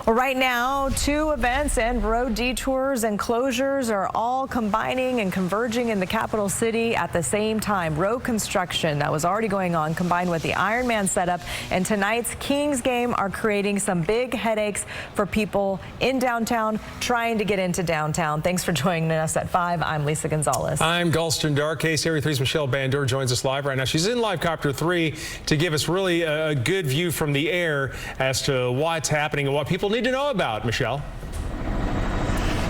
Well, right now, two events and road detours and closures are all combining and converging in the capital city at the same time. Road construction that was already going on combined with the Ironman setup and tonight's Kings game are creating some big headaches for people in downtown trying to get into downtown. Thanks for joining us at 5. I'm Lisa Gonzalez. I'm Galston Dark. KCRA 3's Michelle Bandura joins us live right now. She's in Live Copter 3 to give us really a good view from the air as to what's happening and what people need to know about. Michelle.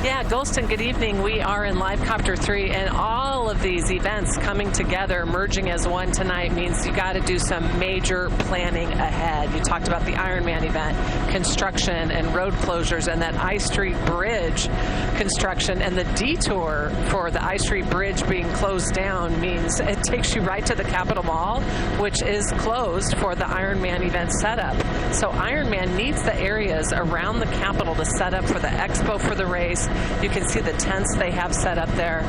Yeah, Galston, good evening. We are in Live Copter 3, and all of these events coming together, merging as one tonight, means you got to do some major planning ahead. You talked about the Ironman event, construction and road closures, and that I Street Bridge construction, and the detour for the I Street Bridge being closed down means it takes you right to the Capitol Mall, which is closed for the Ironman event setup. So Ironman needs the areas around the Capitol to set up for the expo for the race. You can see the tents they have set up there.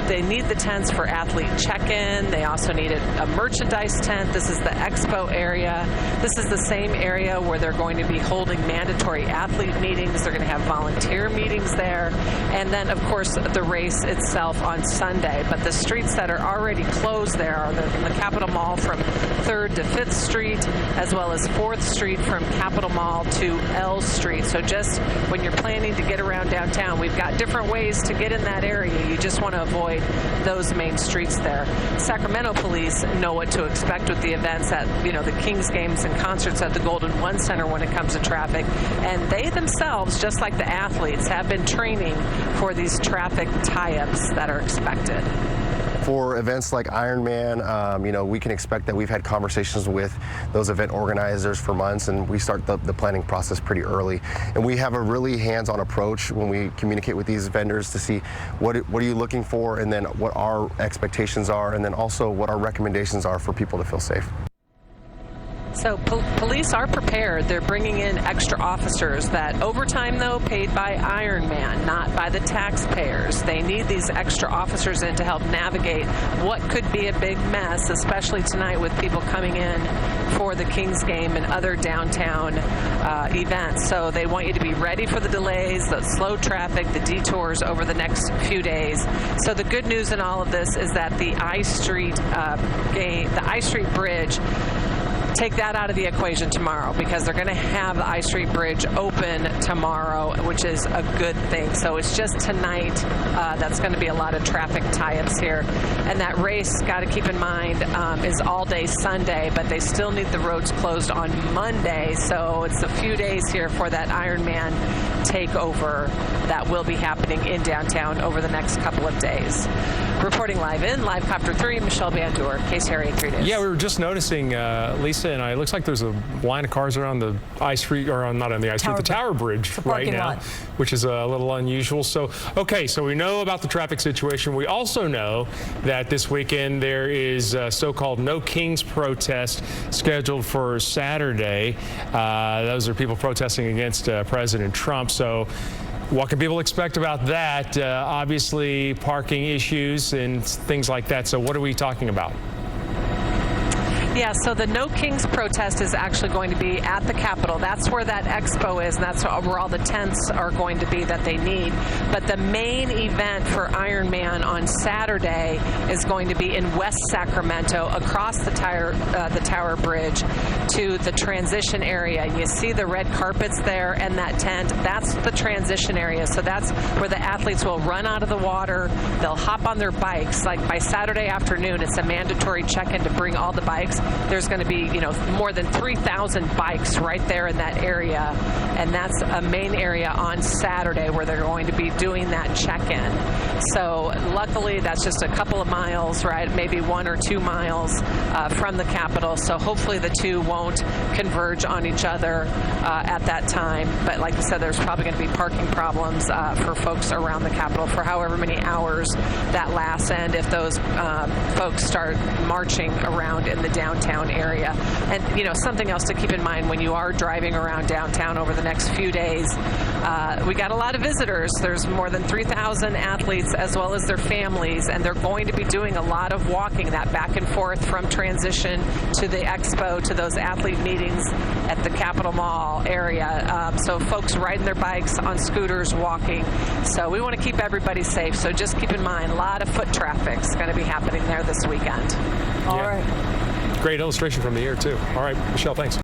They need the tents for athlete check-in. They also need a merchandise tent. This is the expo area. This is the same area where they're going to be holding mandatory athlete meetings. They're going to have volunteer meetings there. And then, of course, the race itself on Sunday. But the streets that are already closed there are the Capitol Mall from 3rd to 5th Street, as well as 4th Street from Capitol Mall to L Street. So just when you're planning to get around downtown, we've got different ways to get in that area. You just want to avoid those main streets there. Sacramento police know what to expect with the events at, the Kings games and concerts at the Golden One Center when it comes to traffic. And they themselves, just like the athletes, have been training for these traffic tie-ups that are expected. For events like Ironman, we can expect that we've had conversations with those event organizers for months, and we start the planning process pretty early. And we have a really hands-on approach when we communicate with these vendors to see what are you looking for, and then what our expectations are, and then also what our recommendations are for people to feel safe. So police are prepared. They're bringing in extra officers. That overtime, though, paid by Ironman, not by the taxpayers. They need these extra officers in to help navigate what could be a big mess, especially tonight with people coming in for the Kings game and other downtown events. So they want you to be ready for the delays, the slow traffic, the detours over the next few days. So the good news in all of this is that the I Street the I Street Bridge, take that out of the equation tomorrow, because they're going to have the I Street Bridge open tomorrow, which is a good thing. So it's just tonight that's going to be a lot of traffic tie-ups here. And that race, got to keep in mind, is all day Sunday, but they still need the roads closed on Monday. So it's a few days here for that Ironman takeover that will be happening in downtown over the next couple of days. Reporting live in Live Copter 3, Michelle Bandura, KCRA 3 News. Yeah, we were just noticing, Lisa and I, it looks like there's a line of cars around the I Street, or not on the I Street, the Tower Bridge right now, which is a little unusual. So, okay, so we know about the traffic situation. We also know that this weekend there is a so-called No Kings protest scheduled for Saturday. Those are people protesting against President Trump. So what can people expect about that? Obviously, parking issues and things like that. So what are we talking about? Yeah, so the No Kings protest is actually going to be at the Capitol. That's where that expo is, and that's where all the tents are going to be that they need. But the main event for Ironman on Saturday is going to be in West Sacramento, across the Tower Bridge to the transition area. And you see the red carpets there and that tent. That's the transition area. So that's where the athletes will run out of the water. They'll hop on their bikes. Like by Saturday afternoon, it's a mandatory check-in to bring all the bikes. There's going to be, more than 3,000 bikes right there in that area, and that's a main area on Saturday where they're going to be doing that check-in. So luckily, that's just a couple of miles, right? Maybe 1 or 2 miles from the Capitol. So hopefully the two won't converge on each other at that time. But like I said, there's probably going to be parking problems for folks around the Capitol for however many hours that lasts, and if those folks start marching around in the downtown downtown area. And, you know, something else to keep in mind when you are driving around downtown over the next few days, we got a lot of visitors. There's more than 3,000 athletes as well as their families, and they're going to be doing a lot of walking, that back and forth from transition to the expo to those athlete meetings at the Capitol Mall area. So folks riding their bikes, on scooters, walking. So we want to keep everybody safe. So just keep in mind, a lot of foot traffic is going to be happening there this weekend. All right. Great illustration from the air, too. All right, Michelle, thanks.